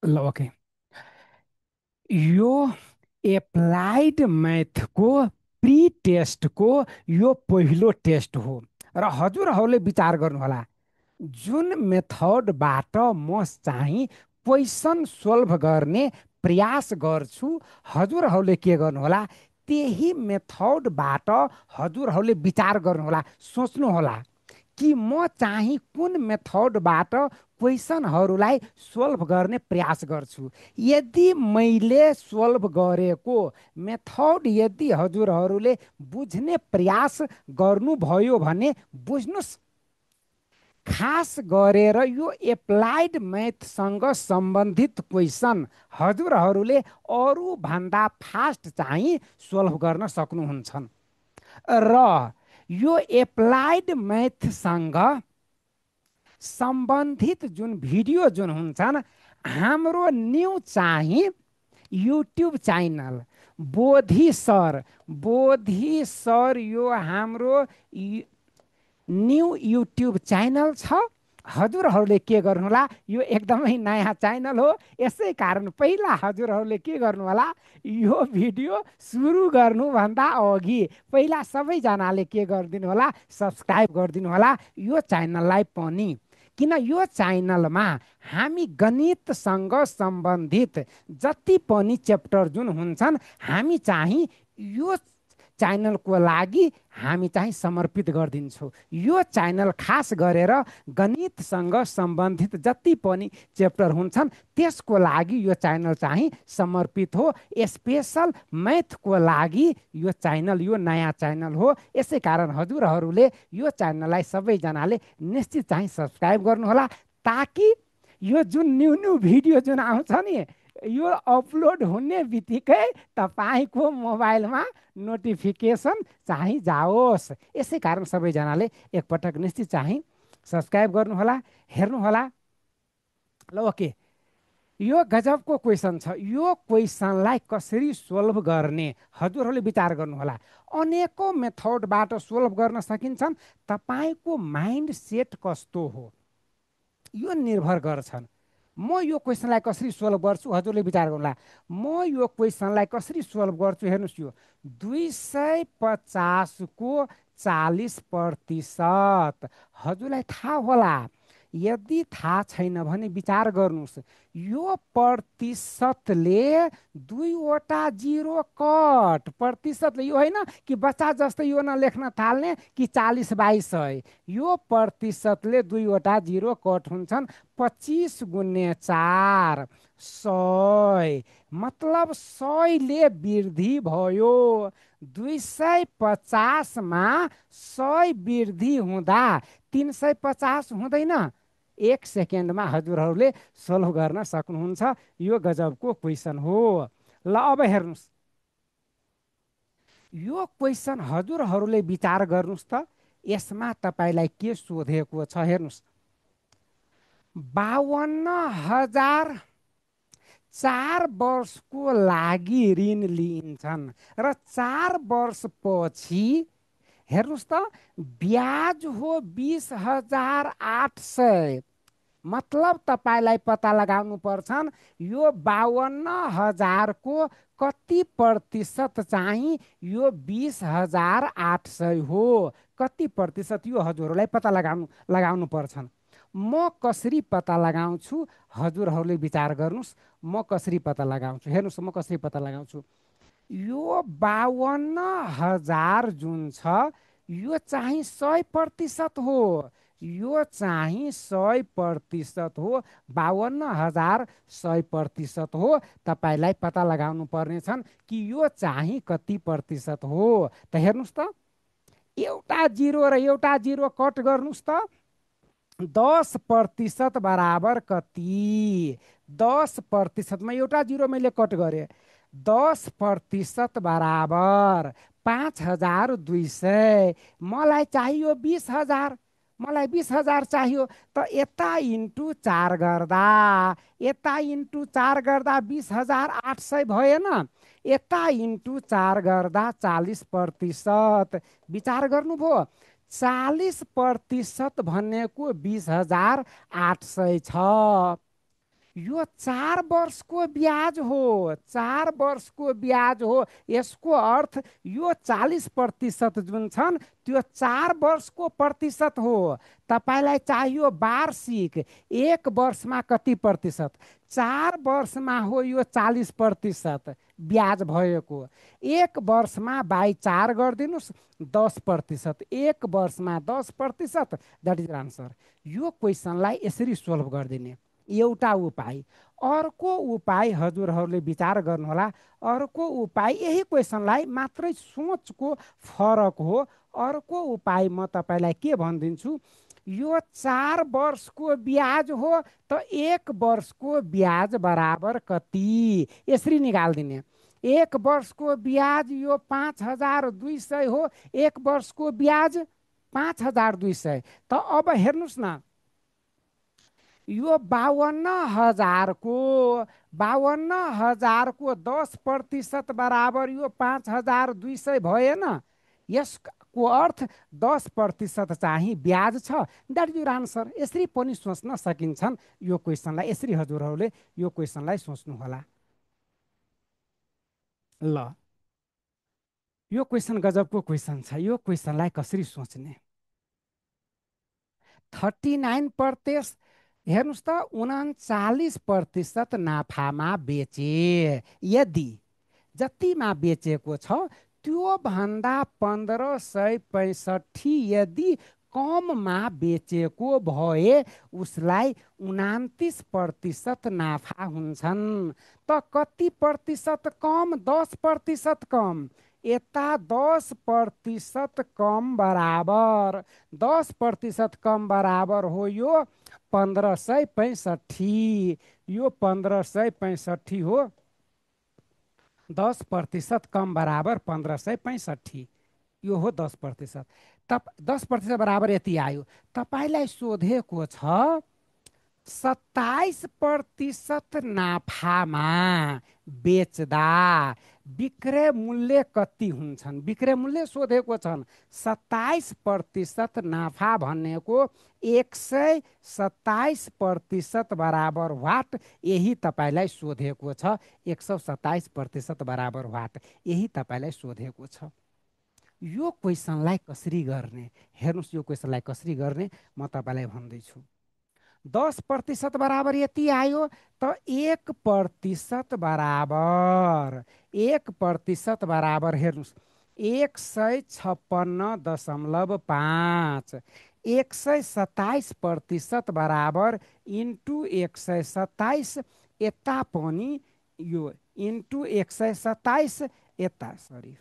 ल ओके। यो applied मैथको pre टेस्टको यो पहिलो टेस्ट हो र हजुरहरूले विचार गर्नुहोला, जुन मेथडबाट म चाहिँ क्वेसन सोल्भ गर्ने प्रयास गर्छु, हजुरहरूले के गर्नुहोला, त्यही मेथडबाट हजुरहरूले विचार गर्नुहोला, सोच्नुहोला कि म चाहिँ कुन मेथडबाट क्वेसनहरूलाई सोल्भ गर्ने प्रयास गर्छु। यदि मैले सोल्भ गरेको मेथड यदि हजुरहरूले बुझ्ने प्रयास गर्नुभयो भने बुझ्नुहोस्, खास गरेर यो एप्लाइड मैथसँग सम्बन्धित क्वेसन हजुरहरूले अरूभन्दा फास्ट चाहिँ सोल्भ गर्न सक्नुहुन्छन्। र यो एप्लाइड मैथसँग सम्बन्धित जुन भिडियो जुन हुन्छन्, हाम्रो न्यू चाहिँ युट्युब च्यानल बोधी सर यो हाम्रो न्यू युट्युब च्यानल छ। हजुरहरूले के गर्नुहोला, यो एकदमै नयाँ च्यानल हो, यसै कारण पहिला हजुरहरूले के गर्नुहोला, यो भिडियो सुरु गर्नुभन्दा अघि पहिला सबैजनाले के गरिदिनु होला, सब्सक्राइब गरिदिनु होला यो च्यानललाई पनि। किन यो च्यानलमा हामी गणितसँग सम्बन्धित जति पनि च्याप्टर जुन हुन्छन्, हामी चाहिँ यो च्यानलको लागि हामी चाहिँ समर्पित गरिदिन्छौँ। यो च्यानल खास गरेर गणितसँग सम्बन्धित जति पनि च्याप्टर हुन्छन् त्यसको लागि यो च्यानल चाहिँ समर्पित हो। स्पेसल मैथको लागि यो च्यानल यो नयाँ च्यानल हो। यसै कारण हजुरहरूले यो च्यानललाई सबैजनाले निश्चित चाहिँ सब्सक्राइब गर्नुहोला, ताकि यो जुन न्यू न्यू भिडियो जुन आउँछ नि, यो अपलोड हुने बित्तिकै तपाईँको मोबाइलमा नोटिफिकेसन चाहिँ जाओस्। यसै कारण सबैजनाले एकपटक निश्चित चाहिँ सब्सक्राइब गर्नुहोला, हेर्नुहोला। ल ओके, यो गजबको क्वेसन छ। यो क्वेसनलाई कसरी सोल्भ गर्ने हजुरहरूले विचार गर्नुहोला। अनेकौँ मेथडबाट सोल्भ गर्न सकिन्छन्। तपाईँको माइन्ड सेट कस्तो हो यो निर्भर गर्छन्। म यो क्वेसनलाई कसरी सोल्भ गर्छु, हजुरले विचार गर्नुहोला। म यो क्वेसनलाई कसरी सोल्भ गर्छु, हेर्नुहोस्, यो 250 को 40%। हजुरलाई थाहा होला, यदि थाहा छैन भने विचार गर्नुहोस्, यो प्रतिशतले दुईवटा जिरो कट, प्रतिशतले यो होइन कि बच्चा जस्तै यो नलेख्न थाल्ने कि 40/100, यो प्रतिशतले दुईवटा जिरो कट हुन्छन्। 25 गुणे 4 100, मतलब 100ले वृद्धि भयो। 250मा 100 वृद्धि हुँदा 350 हुँदैन। 1 सेकेन्डमा हजुरहरूले सोल्भ गर्न सक्नुहुन्छ। यो गजबको क्वेसन हो। ल अब हेर्नुहोस्, यो क्वेसन हजुरहरूले विचार गर्नुहोस् त, यसमा तपाईँलाई के सोधेको छ, हेर्नुहोस्। 52,000 4 वर्षको लागि ऋण लिन्छन् र 4 वर्षपछि हेर्नुहोस् त ब्याज हो 20,800। मतलब तपाईँलाई पत्ता लगाउनु पर्छन् यो 52,000को कति प्रतिशत चाहिँ यो 20,800 हो, कति प्रतिशत, यो हजुरहरूलाई पत्ता लगाउनु पर्छन्। म कसरी पत्ता लगाउँछु हजुरहरूले विचार गर्नुहोस्। म कसरी पत्ता लगाउँछु, हेर्नुहोस्, म कसरी पत्ता लगाउँछु। यो 52,000 जुन छ यो चाहिँ 100% हो। यो चाहिँ 100% हो। 52,000 100% हो। तपाईँलाई पत्ता लगाउनु पर्नेछन् कि यो चाहिँ कति प्रतिशत हो। त हेर्नुहोस् त, एउटा जिरो र एउटा जिरो कट गर्नुहोस् त, 10% बराबर कति? 10%मा एउटा जिरो मैले कट गरेँ, 10% बराबर 5,200। मलाई चाहियो 20,000, मलाई 20,000 चाहियो। त यता इन्टु 4 गर्दा, यता इन्टु 4 गर्दा 20,800 भएन। यता इन्टु 4 गर्दा 40%। विचार गर्नुभयो, 40% भनेको 20,800 छ। यो 4 वर्षको ब्याज हो, 4 वर्षको ब्याज हो। यसको अर्थ यो 40% जुन छन् त्यो 4 वर्षको प्रतिशत हो। तपाईँलाई चाहियो वार्षिक, 1 वर्षमा कति प्रतिशत? 4 वर्षमा हो यो 40% ब्याज भएको। 1 वर्षमा बाई 4 गरिदिनुहोस्, 10%। 1 वर्षमा 10%, द्याट इज आन्सर। यो क्वेसनलाई यसरी सोल्भ गरिदिने एउटा उपाय। अर्को उपाय हजुरहरूले विचार गर्नुहोला। अर्को उपाय यही क्वेसनलाई मात्रै सोचको फरक हो। अर्को उपाय म तपाईँलाई के भनिदिन्छु, यो 4 वर्षको ब्याज हो त 1 वर्षको ब्याज बराबर कति, यसरी निकालिदिने। 1 वर्षको ब्याज यो 5200 हो। 1 वर्षको ब्याज 5200। त अब हेर्नुहोस् न, यो 52,000को 10% बराबर यो 5200 भएन। यसको अर्थ 10% चाहिँ ब्याज छ। That is your answer. यसरी पनि सोच्न सकिन्छन् यो क्वेसनलाई। यसरी हजुरहरूले यो क्वेसनलाई सोच्नुहोला। ल, यो क्वेसन गजबको क्वेसन छ। यो क्वेसनलाई कसरी सोच्ने? 39%, हेर्नुहोस् त, 39% नाफामा बेचे। यदि जतिमा बेचेको छ त्यो भन्दा 1565 यदि कममा बेचेको भए उसलाई 29% नाफा हुन्छन्। त कति प्रतिशत कम? 10% कम। यता 10% कम बराबर, 10% कम बराबर हो यो 1565। यो 1565 हो। 10% कम बराबर 1565। यो हो 10%। 10% बराबर यति आयो। तपाईँलाई सोधेको छ 27% नाफामा बेच्दा विक्रय मूल्य कति हुन्छन्? विक्रय मूल्य सोधेको छन्। 27% नाफा भनेको 127% बराबर वाट, यही तपाईँलाई सोधेको छ। 127% बराबर वाट, यही तपाईँलाई सोधेको छ। यो क्वेसनलाई कसरी गर्ने? हेर्नुहोस्, यो क्वेसनलाई कसरी गर्ने म तपाईँलाई भन्दैछु। 10% बराबर यति आयो। त 1% बराबर, 1% बराबर हेर्नुहोस् 156.5। 127% बराबर इन्टु 127, यता पनि यो इन्टु 127, यता सरी,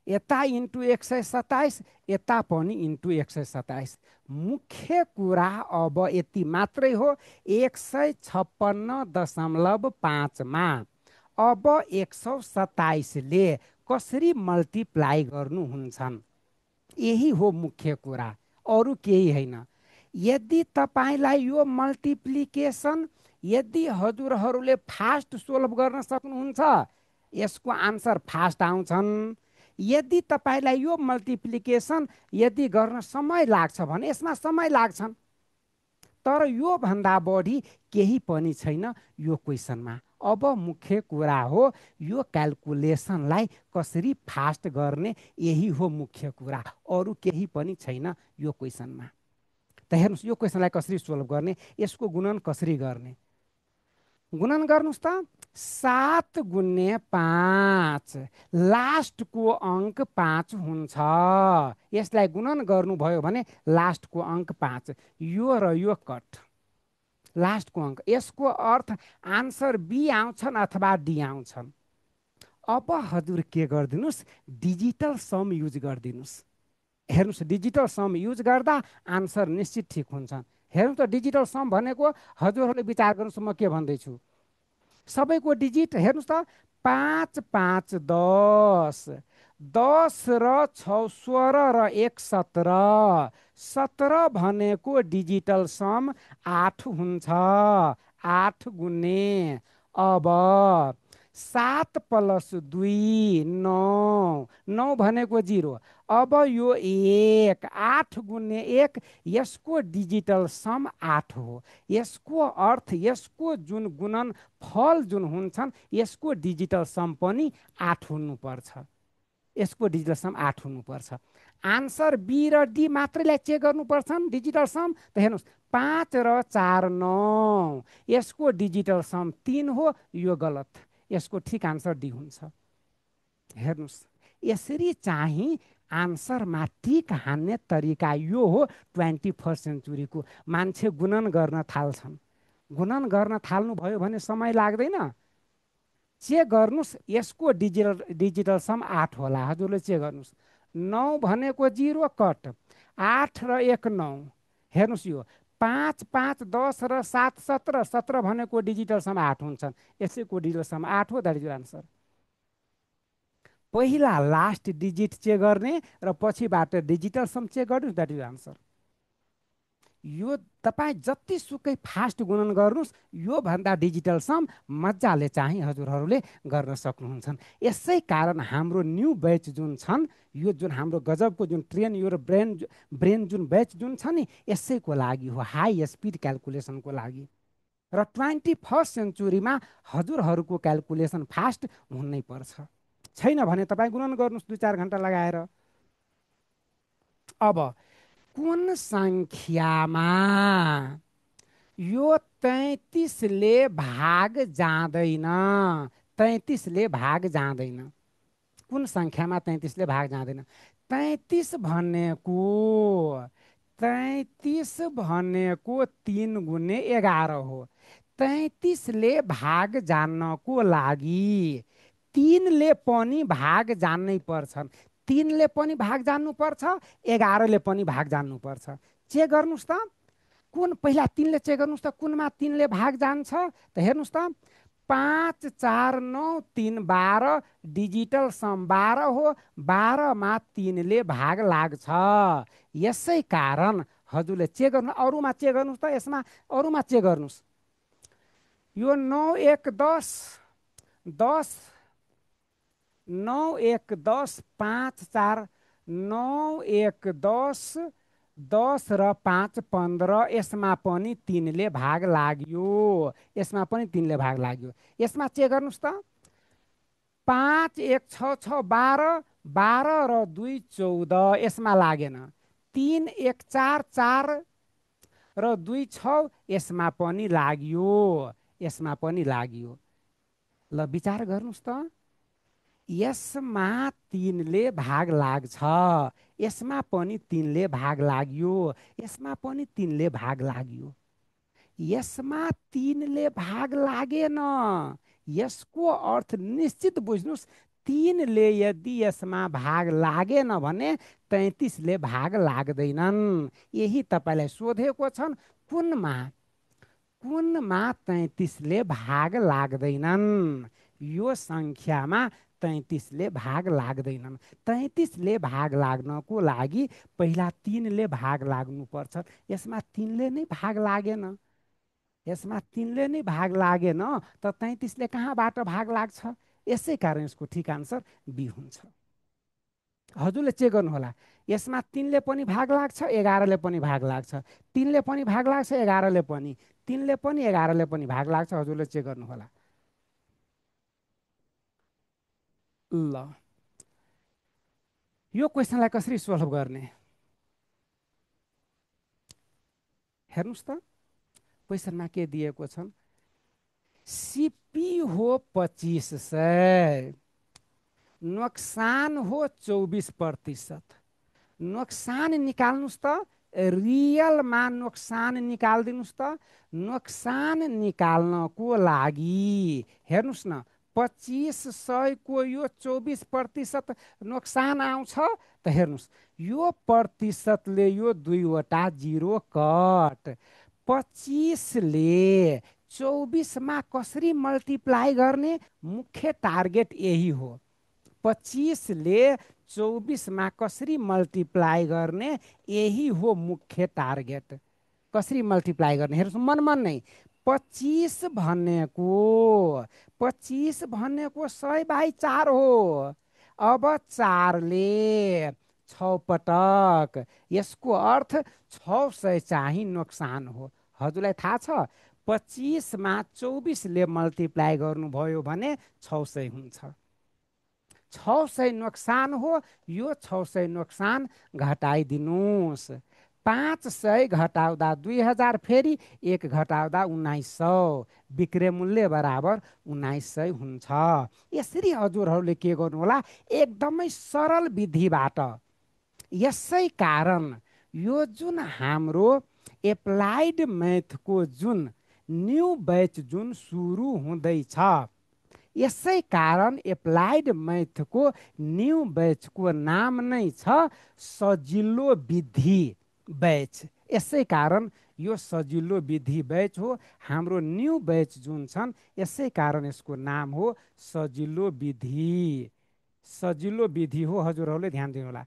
यता इन्टु 127, यता पनि इन्टु 127। मुख्य कुरा अब यति मात्रै हो। 156.5मा अब 127ले कसरी मल्टिप्लाई गर्नुहुन्छन्, यही हो मुख्य कुरा, अरू केही होइन। यदि तपाईँलाई यो मल्टिप्लिकेसन यदि हजुरहरूले फास्ट सोल्भ गर्न सक्नुहुन्छ, यसको आन्सर फास्ट आउँछन्। यदि तपाईँलाई यो मल्टिप्लिकेसन यदि गर्न समय लाग्छ भने यसमा समय लाग्छन्। तर यो भन्दा बढी केही पनि छैन यो क्वेसनमा। अब मुख्य कुरा हो यो क्याल्कुलेसनलाई कसरी फास्ट गर्ने, यही हो मुख्य कुरा, अरू केही पनि छैन यो क्वेसनमा। त हेर्नुहोस्, यो क्वेसनलाई कसरी सोल्भ गर्ने, यसको गुणन कसरी गर्ने? गुणन गर्नुहोस् त। 7 गुणे 5, लास्टको अङ्क 5 हुन्छ। यसलाई गुणन गर्नुभयो भने लास्टको अङ्क 5, यो र यो कट, लास्टको अङ्क। यसको अर्थ आन्सर बी आउँछन् अथवा डी आउँछन्। अब हजुर के गरिदिनुहोस्, डिजिटल सम युज गरिदिनुहोस्। हेर्नुहोस्, डिजिटल सम युज गर्दा आन्सर निश्चित ठिक हुन्छन्। हेर्नुहोस् त, डिजिटल सम भनेको हजुरहरूले विचार गर्नुहोस्, म के भन्दैछु। सबैको डिजिट हेर्नुहोस् त, 5 5 10, 10 र 6 16 र 1 17, 17 भनेको डिजिटल सम 8 हुन्छ। 8 गुणे, अब 7 + 2 9, 9 भनेको 0। अब यो 1 8 गुणे 1 यसको डिजिटल सम 8 हो। यसको अर्थ यसको जुन गुणन फल जुन हुन्छन् यसको डिजिटल सम पनि 8 हुनुपर्छ। यसको डिजिटल सम 8 हुनुपर्छ। आन्सर बी र डी मात्रैलाई चेक गर्नुपर्छ डिजिटल सम। त हेर्नुहोस् 5 र 4 9 यसको डिजिटल सम 3 हो। यो गलत, यसको ठिक आन्सर डी हुन्छ। हेर्नुहोस् यसरी चाहिँ आन्सरमा टिक हान्ने तरिका यो हो 21st सेन्चुरीको। मान्छे गुणन गर्न थाल्छन्, गुणन गर्न थाल्नुभयो भने समय लाग्दैन। चेक गर्नुहोस् यसको डिजिटल सम 8 होला। हजुरले चेक गर्नुहोस् 9 भनेको 0 कट, 8 र 1 9। हेर्नुहोस् यो 5 5 10 र 7 17 17 भनेको डिजिटल सम 8 हुन्छन्। यसैको डिजिटल सम 8 हो। That is answer. पहिला लास्ट डिजिट चेक गर्ने र पछिबाट डिजिटल सम चेक गर्नुहोस्। That is answer. यो तपाईँ जतिसुकै फास्ट गुणन गर्नुहोस् योभन्दा डिजिटल सम मजाले चाहिँ हजुरहरूले गर्न सक्नुहुन्छ। यसै कारण हाम्रो न्यू ब्याच जुन छन्, यो जुन हाम्रो गजबको जुन ट्रेन यो ब्रेन जुन ब्याच जुन छ नि यसैको लागि हो, हाई स्पिड क्यालकुलेसनको लागि। र 21st सेन्चुरीमा हजुरहरूको क्यालकुलेसन फास्ट हुनै पर्छ। छैन भने तपाईँ गुणन गर्नुहोस् 2-4 घन्टा लगाएर। अब कुन सङ्ख्यामा यो 33 ले भाग जाँदैन? 33 ले भाग जाँदैन। कुन सङ्ख्यामा 33 ले भाग जाँदैन? 33 भनेको 3 गुणे 11 हो। 33 ले भाग जान्नको लागि 3 ले पनि भाग जान्नै पर्छन्। 3 ले पनि भाग जान्नुपर्छ, 11 ले पनि भाग जान्नुपर्छ। चेक गर्नुहोस् त कुन पहिला 3 ले चेक गर्नुहोस् त कुनमा 3 ले भाग जान्छ। त हेर्नुहोस् त 5 4 9 3 12 डिजिटल सम 12 हो। 12 मा 3 ले भाग लाग्छ। यसै कारण हजुरले चेक गर्नु, अरूमा चेक गर्नुहोस् त। यसमा अरूमा चेक गर्नुहोस्। यो 9 1 10 10 9 1 10 5 4 9 1 10 10 र 5 15 यसमा पनि 3 ले भाग लाग्यो। यसमा पनि 3 ले भाग लाग्यो। यसमा चेक गर्नुहोस् त 5 1 6 6 12 12 र 2 14 यसमा लागेन। 3 1 4 4 र 2 6 यसमा पनि लाग्यो। यसमा पनि लाग्यो। ल विचार गर्नुहोस् त यसमा 3 ले भाग लाग्छ, यसमा पनि 3 ले भाग लाग्यो, यसमा पनि 3 ले भाग लाग्यो। यसमा 3 ले भाग लागेन। यसको अर्थ निश्चित बुझ्नुहोस् 3 ले यदि यसमा भाग लागेन भने 33 ले भाग लाग्दैनन्। यही तपाईँलाई सोधेको छन् कुनमा 33 ले भाग लाग्दैनन्। यो सङ्ख्यामा 33 ले भाग लाग्दैनन्। 33 ले भाग लाग्नको लागि पहिला 3 ले भाग लाग्नुपर्छ। यसमा 3 ले नै भाग लागेन। यसमा 3 ले नै भाग लागेन त 33 ले कहाँबाट भाग लाग्छ? यसै कारण यसको ठिक आन्सर बी हुन्छ। हजुरले चेक गर्नुहोला। यसमा 3 ले पनि भाग लाग्छ, 11 ले पनि भाग लाग्छ। 3 ले पनि भाग लाग्छ, 11 ले पनि, 3 ले पनि 11 ले पनि भाग लाग्छ। हजुरले चेक गर्नुहोला। ल यो क्वेसनलाई कसरी सोल्भ गर्ने हेर्नुहोस् त। क्वेसनमा के दिएको छन्? सिपी हो 2500, नोक्सान हो 24%। नोक्सान निकाल्नुहोस् त। रियलमा नोक्सान निकालिदिनुहोस् त। नोक्सान निकाल्नको लागि हेर्नुहोस् न 2500 को यो 24% नोक्सान आउँछ। त हेर्नुहोस् यो प्रतिशतले यो 2वटा 0 कट। 25 ले 24 मा कसरी मल्टिप्लाई गर्ने? मुख्य टार्गेट यही हो। 25 ले 24 मा कसरी मल्टिप्लाई गर्ने यही हो मुख्य टार्गेट। कसरी मल्टिप्लाई गर्ने हेर्नुहोस् मन नै। 25 भनेको 100/4 हो। अब 4 ले 6 पटक। यसको अर्थ 600 चाहिँ नोक्सान हो। हजुरलाई थाहा छ 25 मा 24ले मल्टिप्लाई गर्नुभयो भने 600 हुन्छ। 600 नोक्सान हो। यो 600 नोक्सान घटाइदिनुहोस्। 500 घटाउँदा 2000, फेरि 1 घटाउँदा 1900, विक्रय मूल्य बराबर 1900 हुन्छ। यसरी हजुरहरूले के गर्नु होला, एकदमै सरल विधिबाट। यसै कारण यो जुन हाम्रो एप्लाइड मैथको जुन न्यू बैच जुन सुरु हुँदैछ, यसै कारण एप्लाइड मैथको न्यू बैचको नाम नै छ सजिलो विधि बैच। यसै कारण यो सजिलो विधि बैच हो। हाम्रो न्यू बैच जुन छन्, यसै कारण यसको नाम हो सजिलो विधि। सजिलो विधि हो, हजुरहरूले ध्यान दिनुहोला।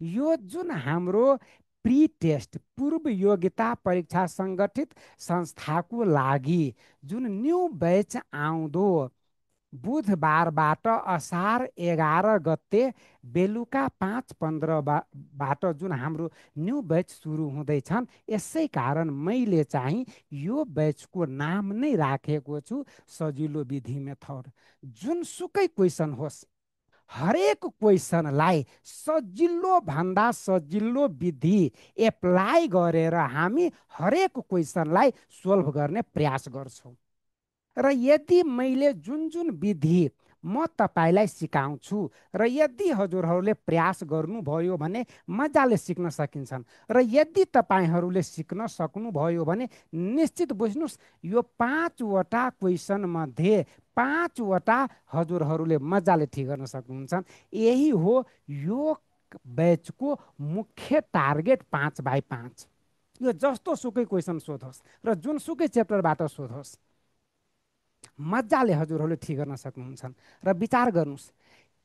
यो जुन हाम्रो प्री टेस्ट पूर्व योग्यता परीक्षा सङ्गठित संस्थाको लागि जुन न्यू बैच आउँदो बुधबारबाट असार 11 गते बेलुका 5:15 बाट जुन हाम्रो न्यू बैच सुरु हुँदैछन्, यसै कारण मैले चाहिँ यो बैचको नाम नै राखेको छु सजिलो विधि मेथड। जुनसुकै क्वेसन होस्, हरेक क्वेसनलाई सजिलो भन्दा सजिलो विधि एप्लाई गरेर हामी हरेक क्वेसनलाई सोल्भ गर्ने प्रयास गर्छौँ। र यदि मैले जुन जुन विधि म तपाईँलाई सिकाउँछु र यदि हजुरहरूले प्रयास गर्नुभयो भने मजाले सिक्न सकिन्छन्। र यदि तपाईँहरूले सिक्न सक्नुभयो भने निश्चित बुझ्नुहोस्, यो 5वटा क्वेसन मध्ये 5वटा हजुरहरूले मजाले ठिक गर्न सक्नुहुन्छ। यही हो यो बैचको मुख्य टार्गेट, 5x5। यो जस्तो सुकै क्वेसन सोधोस् र जुनसुकै च्याप्टरबाट सोधोस्, मजाले हजुरहरूले ठिक गर्न सक्नुहुन्छ। र विचार गर्नुहोस्,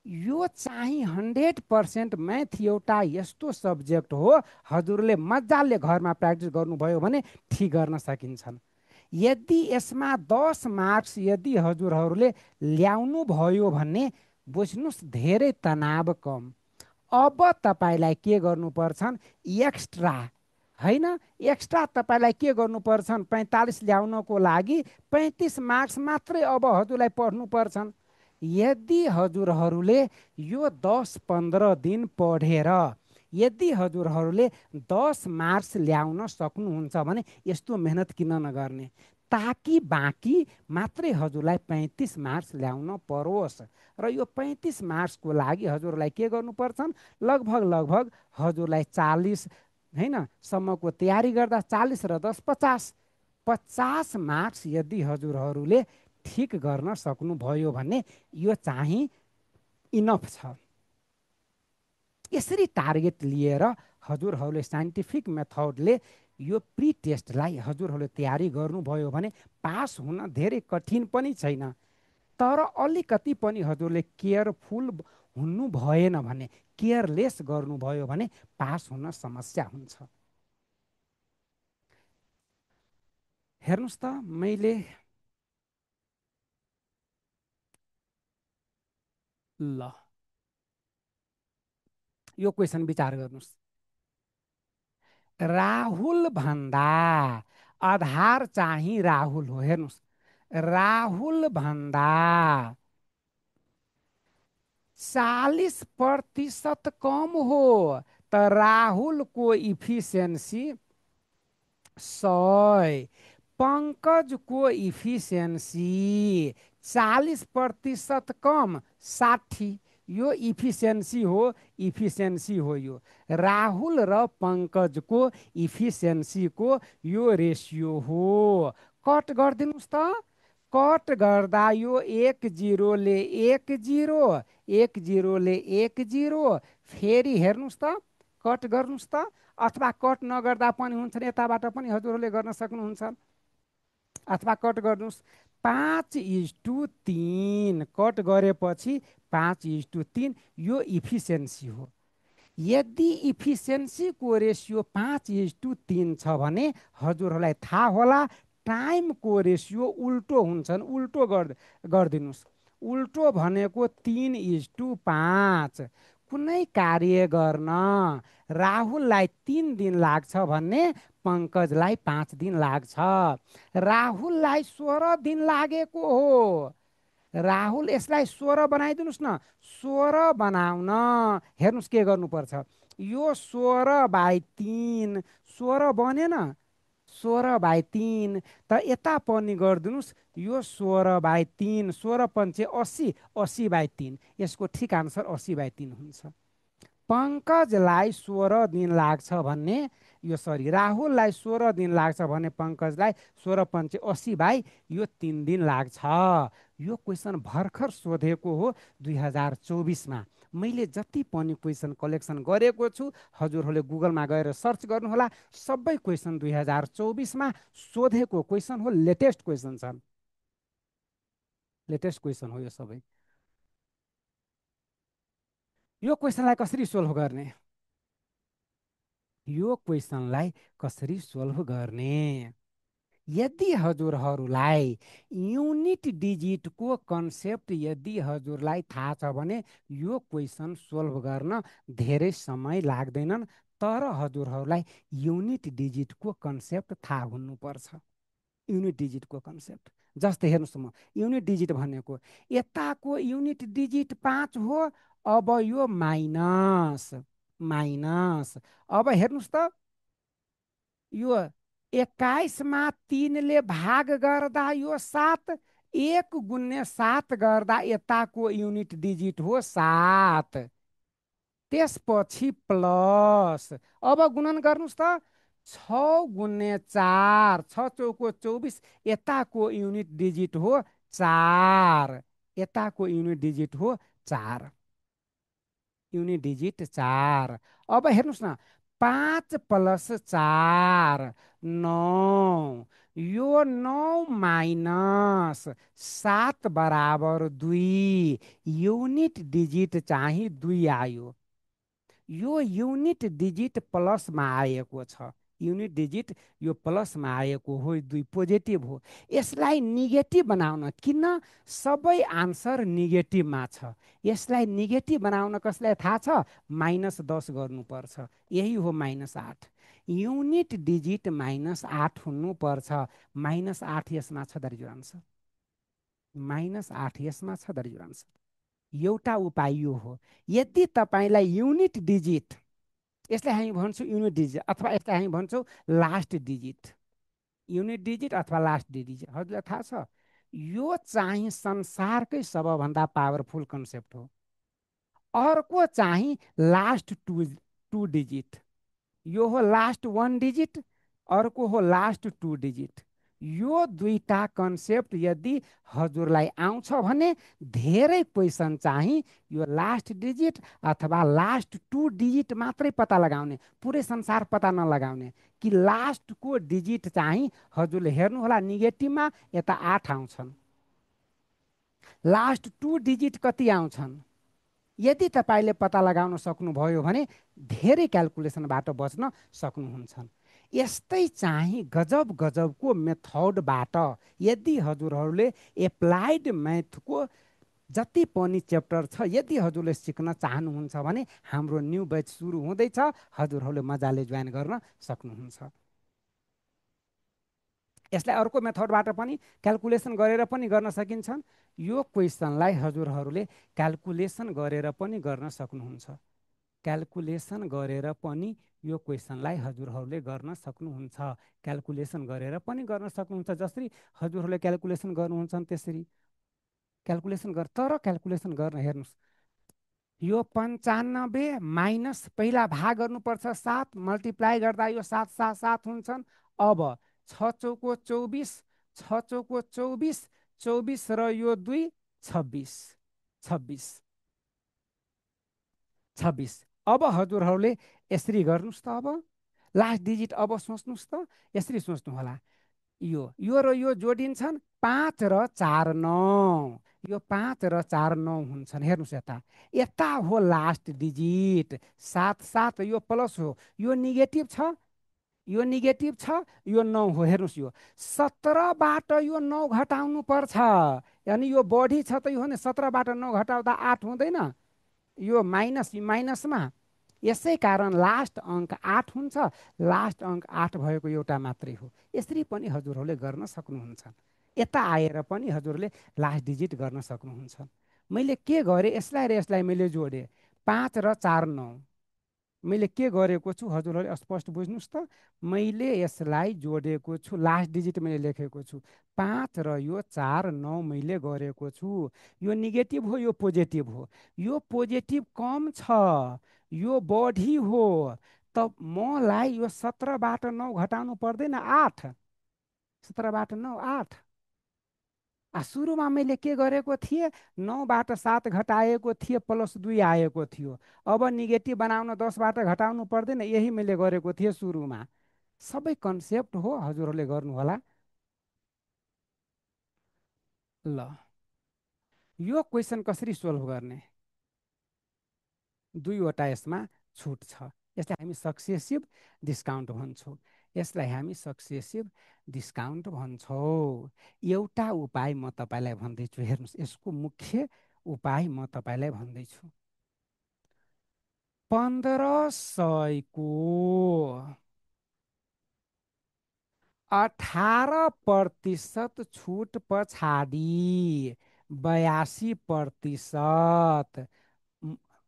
यो चाहिँ 100% म्याथ एउटा यस्तो सब्जेक्ट हो, हजुरले मजाले घरमा प्र्याक्टिस गर्नुभयो भने ठिक गर्न सकिन्छन्। यदि यसमा 10 मार्क्स यदि हजुरहरूले ल्याउनु भयो भने बुझ्नुहोस् धेरै तनाव कम। अब तपाईँलाई के गर्नुपर्छ, एक्स्ट्रा होइन, एक्स्ट्रा तपाईँलाई के गर्नुपर्छ, 45 ल्याउनको लागि 35 मार्क्स मात्रै अब हजुरलाई पढ्नुपर्छन्। यदि हजुरहरूले यो 10-15 दिन पढेर यदि हजुरहरूले 10 मार्क्स ल्याउन सक्नुहुन्छ भने यस्तो मेहनत किन नगर्ने, ताकि बाँकी मात्रै हजुरलाई 35 मार्क्स ल्याउन परोस्। र यो 35 मार्क्सको लागि हजुरलाई के गर्नुपर्छ, लगभग हजुरलाई 40 होइन सम्मको तयारी गर्दा 40 र 10 50, 50 मार्क्स यदि हजुरहरूले ठिक गर्न सक्नुभयो भने यो चाहिँ इनफ छ। यसरी टार्गेट लिएर हजुरहरूले साइन्टिफिक मेथडले यो प्री टेस्टलाई हजुरहरूले तयारी गर्नुभयो भने पास हुन धेरै कठिन पनि छैन। तर अलिकति पनि हजुरले केयरफुल हुनु भएन भने, केयरलेस गर्नुभयो भने पास हुन समस्या हुन्छ। हेर्नुहोस् त, मैले ल यो क्वेसन विचार गर्नुहोस्। राहुल भन्दा आधार चाहिँ राहुल हो। हेर्नुहोस्, राहुल भन्दा 40% कम हो त राहुलको इफिसियन्सी 100, पंकजको इफिसियन्सी 40% कम 60। यो इफिसियन्सी हो, इफिसियन्सी हो। यो राहुल र पंकजको इफिसियन्सीको यो रेसियो हो। कट गरिदिनुहोस् त। कट गर्दा यो 1 0ले 1 0, 1 0ले 1 0, फेरि हेर्नुहोस् त, कट गर्नुहोस् त। अथवा कट नगर्दा पनि हुन्छ, यताबाट पनि हजुरहरूले गर्न सक्नुहुन्छ। अथवा कट गर्नुहोस्, 5:3 कट गरेपछि 5:3 यो इफिसियन्सी हो। यदि इफिसियन्सीको रेसियो 5:3 छ भने हजुरहरूलाई थाहा होला टाइमको रेसियो उल्टो हुन्छन्। उल्टो गरिदिनुहोस्। उल्टो भनेको 3:5। कुनै कार्य गर्न राहुललाई 3 दिन लाग्छ भन्ने पङ्कजलाई 5 दिन लाग्छ। राहुललाई 16 दिन लागेको हो। राहुल यसलाई 16 बनाइदिनुहोस् न। 16 बनाउन हेर्नुहोस् के गर्नुपर्छ। यो 16/3 16 बनेन। 16/3 त यता पनि गरिदिनुहोस्। यो 16/3 16 पंचे 80 80/3 यसको ठिक आन्सर 80/3 हुन्छ। पङ्कजलाई 16 दिन लाग्छ भन्ने यो सरी राहुललाई 16 दिन लाग्छ भने पङ्कजलाई 16 पंचे 80 यो 3 दिन लाग्छ। यो क्वेसन भर्खर सोधेको हो 2024मा। मैले जति पनि क्वेसन कलेक्सन गरेको छु हजुरहरूले गुगलमा गएर सर्च गर्नुहोला। सबै क्वेसन 2024मा सोधेको क्वेसन हो। लेटेस्ट क्वेसन छन्। लेटेस्ट क्वेसन हो यो सबै। यो क्वेसनलाई कसरी सोल्भ गर्ने? यो क्वेसनलाई कसरी सोल्भ गर्ने? यदि हजुरहरूलाई युनिट डिजिटको कन्सेप्ट यदि हजुरलाई थाहा छ भने यो क्वेसन सोल्भ गर्न धेरै समय लाग्दैनन्। तर हजुरहरूलाई युनिट डिजिटको कन्सेप्ट थाहा हुनुपर्छ। युनिट डिजिटको कन्सेप्ट जस्तै हेर्नुहोस्, म युनिट डिजिट भनेको यताको युनिट डिजिट 5 हो। अब यो माइनस माइनस। अब हेर्नुहोस् त, यो 21मा 3ले भाग गर्दा यो 7। 1 × 7 गर्दा यताको युनिट डिजिट हो 7। त्यसपछि प्लस। अब गुणन गर्नुहोस् त। 6 × 4 6 चौको 24 यताको युनिट डिजिट हो 4। यताको युनिट डिजिट हो 4। Unit digit 4। अब हेर्नुहोस् न, 5 + 4 9। यो 9 - 7 = 2। युनिट डिजिट चाहिँ 2 आयो। यो युनिट डिजिट प्लसमा आएको छ। युनिट डिजिट यो प्लसमा आएको हो। 2 पोजिटिभ हो। यसलाई नेगेटिभ बनाउन किन? सबै आन्सर नेगेटिभमा छ। यसलाई नेगेटिभ बनाउन कसलाई थाहा छ? -10 गर्नुपर्छ। यही हो -8। युनिट डिजिट -8 हुनुपर्छ। -8 यसमा छ दर्जु आन्सर। -8 यसमा छ दर्जु आन्सर। एउटा उपाय यो हो। यदि तपाईँलाई युनिट डिजिट, यसलाई हामी भन्छौँ युनिट डिजिट अथवा यसलाई हामी भन्छौँ लास्ट डिजिट। युनिट डिजिट अथवा लास्ट डिजिट हजुरलाई थाहा छ, यो चाहिँ संसारकै सबभन्दा पावरफुल कन्सेप्ट हो। अर्को चाहिँ लास्ट टु डिजिट। यो हो लास्ट 1 डिजिट, अर्को हो लास्ट 2 डिजिट। यो दुईटा कन्सेप्ट यदि हजुरलाई आउँछ भने धेरै क्वेसन चाहिँ यो लास्ट डिजिट अथवा लास्ट 2 डिजिट मात्रै पत्ता लगाउने, पुरै संसार पत्ता नलगाउने। कि लास्टको डिजिट चाहिँ हजुरले हेर्नुहोला नेगेटिभमा यता 8 आउँछन्। लास्ट 2 डिजिट कति आउँछन्? यदि तपाईँले पत्ता लगाउन सक्नुभयो भने धेरै क्यालकुलेसनबाट बच्न सक्नुहुन्छ। यस्तै चाहिँ गजब गजबको मेथडबाट यदि हजुरहरूले एप्लाइड म्याथको जति पनि च्याप्टर छ यदि हजुरले सिक्न चाहनुहुन्छ भने हाम्रो न्यू ब्याच सुरु हुँदैछ। हजुरहरूले मजाले जोइन गर्न सक्नुहुन्छ। यसलाई अर्को मेथडबाट पनि क्यालकुलेसन गरेर पनि गर्न सकिन्छ। यो क्वेसनलाई हजुरहरूले क्यालकुलेसन गरेर पनि गर्न सक्नुहुन्छ। क्यालकुलेसन गरेर पनि यो क्वेसनलाई हजुरहरूले गर्न सक्नुहुन्छ। क्यालकुलेसन गरेर पनि गर्न सक्नुहुन्छ। जसरी हजुरहरूले क्यालकुलेसन गर्नुहुन्छ त्यसरी क्यालकुलेसन गर। तर क्यालकुलेसन गर्न हेर्नुहोस्, यो 95 माइनस पहिला भाग गर्नुपर्छ 7, मल्टिप्लाई गर्दा यो 7 7 7 हुन्छन्। अब 6 चौको 24 6 चौको 24 24 र यो 2 26 26 26। अब हजुरहरूले यसरी गर्नुहोस् त। अब लास्ट डिजिट अब सोच्नुहोस् त। यसरी सोच्नु होला, यो र यो जोडिन्छन् 5 र 4 9। यो 5 र 4 9 हुन्छन्। हेर्नुहोस् यता यता हो लास्ट डिजिट 7 7। यो प्लस हो, यो नेगेटिभ छ, यो नेगेटिभ छ, यो 9 हो। हेर्नुहोस् यो 17बाट यो 9 घटाउनु पर्छ। यानि यो बढी छ त यो हो नि, 17बाट 9 घटाउँदा 8 हुँदैन। यो माइनस माइनसमा, यसै कारण लास्ट अङ्क 8 हुन्छ। लास्ट अङ्क 8 भएको एउटा मात्रै हो। यसरी पनि हजुरहरूले गर्न सक्नुहुन्छ। यता आएर पनि हजुरले लास्ट डिजिट गर्न सक्नुहुन्छ। मैले के गरेँ, यसलाई र यसलाई मैले जोडेँ, 5 र 4 9। मैले के गरेको छु हजुरहरूले स्पष्ट बुझ्नुहोस् त। मैले यसलाई जोडेको छु, लास्ट डिजिट मैले लेखेको छु 5 र यो 4 9 मैले गरेको छु। यो नेगेटिभ हो, यो पोजिटिभ हो। यो पोजिटिभ कम छ, यो बढी हो। त मलाई यो 17बाट 9 घटाउनु पर्दैन, 8। 17बाट 9 8। सुरुमा मैले के गरेको थिएँ, 9बाट 7 घटाएको थिएँ, +2 आएको थियो। अब नेगेटिभ बनाउन 10बाट घटाउनु पर्दैन, यही मैले गरेको थिएँ सुरुमा। सबै कन्सेप्ट हो, हजुरहरूले गर्नुहोला। ल, यो क्वेसन कसरी सोल्भ गर्ने? दुईवटा यसमा छुट छ। यसलाई हामी सक्सेसिभ डिस्काउन्ट भन्छौँ। यसलाई हामी सक्सेसिभ डिस्काउन्ट भन्छौँ। एउटा उपाय म तपाईँलाई भन्दैछु, हेर्नुहोस्, यसको मुख्य उपाय म तपाईँलाई भन्दैछु। 1500 को 18% छुट पछाडि 82%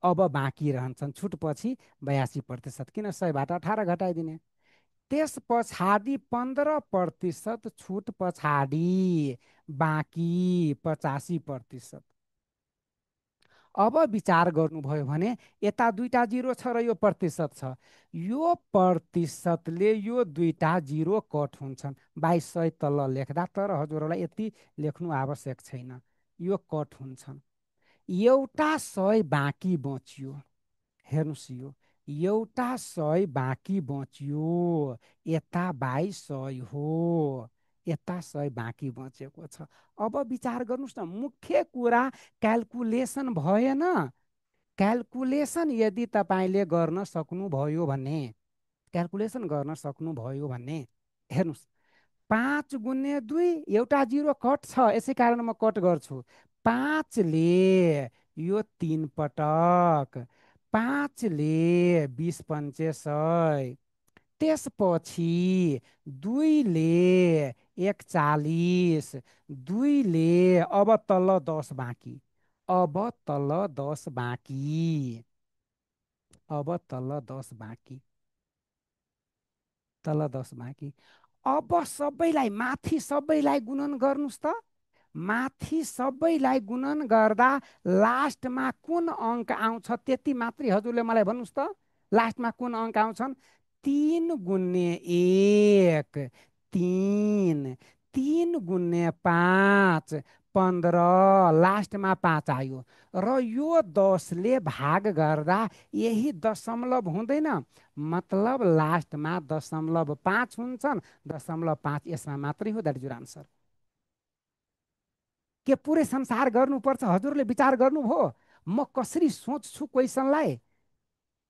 अब बाँकी रहन्छन्। छुट पछि 82%, किन 100बाट 18 घटाइदिने। त्यस पछाडि 15% छुट पछाडि बाँकी 85%। अब विचार गर्नुभयो भने यता दुईटा जिरो छ र यो प्रतिशत छ। यो प्रतिशतले यो दुईटा जिरो कट हुन्छन्। 2200 तल लेख्दा, तर हजुरहरूलाई यति लेख्नु आवश्यक छैन, यो कट हुन्छन्। एउटा 100 बाँकी बच्यो। हेर्नुहोस्, यो एउटा 100 बाँकी बच्यो। यता 2200 हो, यता 100 बाँकी बचेको छ। अब विचार गर्नुहोस् न, मुख्य कुरा क्याल्कुलेसन भएन। क्याल्कुलेसन यदि तपाईँले गर्न सक्नुभयो भने, क्याल्कुलेसन गर्न सक्नुभयो भने, हेर्नुहोस्, 5 गुणे 2, एउटा जिरो कट छ, यसै कारण म कट गर्छु। 5ले यो 3 पटक, 5ले 20 पंचे 100, त्यसपछि 2ले 41, 2ले अब तल 10 बाँकी, अब तल 10 बाँकी, अब तल 10 बाँकी, तल 10 बाँकी। अब सबैलाई माथि सबैलाई गुणन गर्नुहोस् त। माथि सबैलाई गुणन गर्दा लास्टमा कुन अङ्क आउँछ त्यति मात्रै हजुरले मलाई भन्नुहोस् त। लास्टमा कुन अङ्क आउँछन्? 3 गुणे 1 3, 3 गुणे 5 15, लास्टमा 5 आयो। र यो 10ले भाग गर्दा यही दशमलव हुँदैन, मतलब लास्टमा 0.5 हुन्छन्। 0.5 यसमा मात्रै हो। That is your answer. के पुरै संसार गर्नुपर्छ? हजुरले विचार गर्नुभयो म कसरी सोच्छु क्वेसनलाई?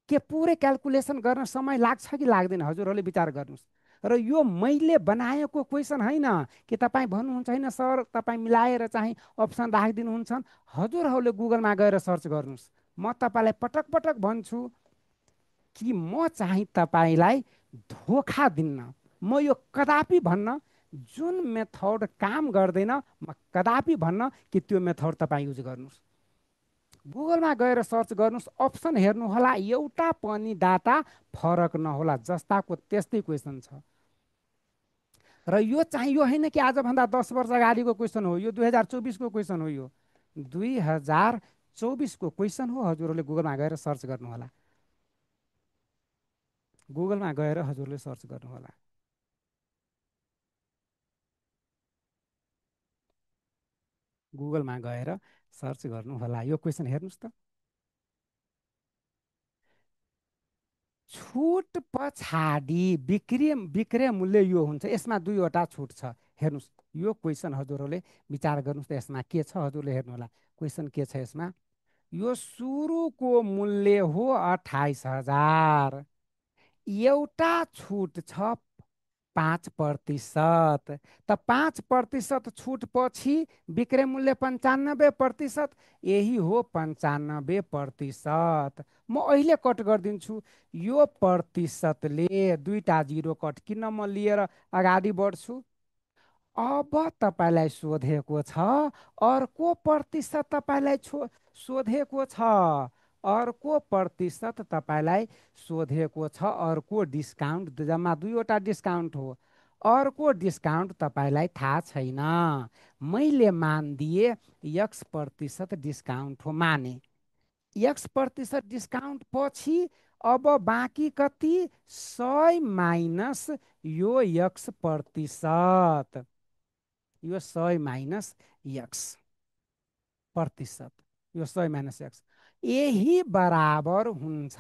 के पुरै क्याल्कुलेसन गर्न समय लाग्छ कि लाग्दैन? हजुरहरूले विचार गर्नुहोस्। र यो मैले बनाएको क्वेसन होइन कि तपाईँ भन्नुहुन्छ होइन सर तपाईँ मिलाएर चाहिँ अप्सन राखिदिनुहुन्छ। हजुरहरूले गुगलमा गएर सर्च गर्नुहोस्। म तपाईँलाई पटक पटक भन्छु कि म चाहिँ तपाईँलाई धोका दिन्न। म यो कदापि भन्न, जुन मेथड काम गर्दैन म कदापि भन्न कि त्यो मेथड तपाईँ युज गर्नुहोस्। गुगलमा गएर सर्च गर्नुहोस्, अप्सन हेर्नुहोला, एउटा पनि डाटा फरक नहोला, जस्ताको त्यस्तै क्वेसन छ। र यो चाहिँ यो होइन कि आजभन्दा 10 वर्ष अगाडिको क्वेसन हो, यो 2024को क्वेसन हो। यो 2024को क्वेसन हो। हजुरहरूले गुगलमा गएर सर्च गर्नुहोला। गुगलमा गएर हजुरले सर्च गर्नुहोला। गुगलमा गएर सर्च गर्नुहोला, यो क्वेसन हेर्नुहोस् त। छुट पछाडि विक्रय मूल्य यो हुन्छ। यसमा दुईवटा छुट छ। हेर्नुहोस्, यो क्वेसन हजुरहरूले विचार गर्नुहोस् त, यसमा के छ हजुरले हेर्नुहोला। क्वेसन के छ यसमा? यो सुरुको मूल्य हो 28,000, एउटा छुट छ 5%। त 5% छूट पछि विक्रय मूल्य 95%, यही हो 95%। म अहिले कट गरिदिन्छु। यो प्रतिशतले दुईटा जिरो कट किन म लिएर अगाडि बढ्छु। अब तपाईँलाई सोधेको छ अर्को प्रतिशत, तपाईँलाई सोधेको छ अर्को प्रतिशत, तपाईँलाई सोधेको छ अर्को डिस्काउन्ट। जम्मा दुईवटा डिस्काउन्ट हो। अर्को डिस्काउन्ट तपाईँलाई थाहा छैन। मैले मानिदिए X% डिस्काउन्ट हो, माने X% डिस्काउन्ट पछि अब बाँकी कति, 100 माइनस यो X%, यो 100 माइनस X प्रतिशत, यो 100 माइनस X, यही बराबर हुन्छ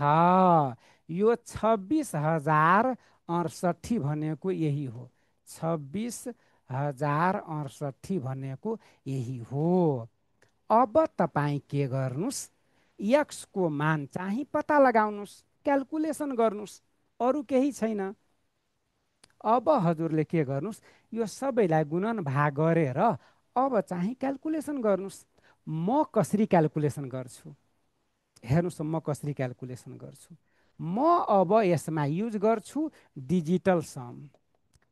यो 26,068 भनेको यही हो। 26,068 भनेको यही हो। अब तपाईँ के गर्नुहोस्, X को मान चाहिँ पत्ता लगाउनुहोस्, क्यालकुलेसन गर्नुहोस्, अरू केही छैन। अब हजुरले के गर्नुहोस्, यो सबैलाई गुणन भाग गरेर अब चाहिँ क्यालकुलेसन गर्नुहोस्। म कसरी क्यालकुलेसन गर्छु हेर्नुहोस्, म कसरी क्यालकुलेसन गर्छु। म अब यसमा युज गर्छु डिजिटल सम।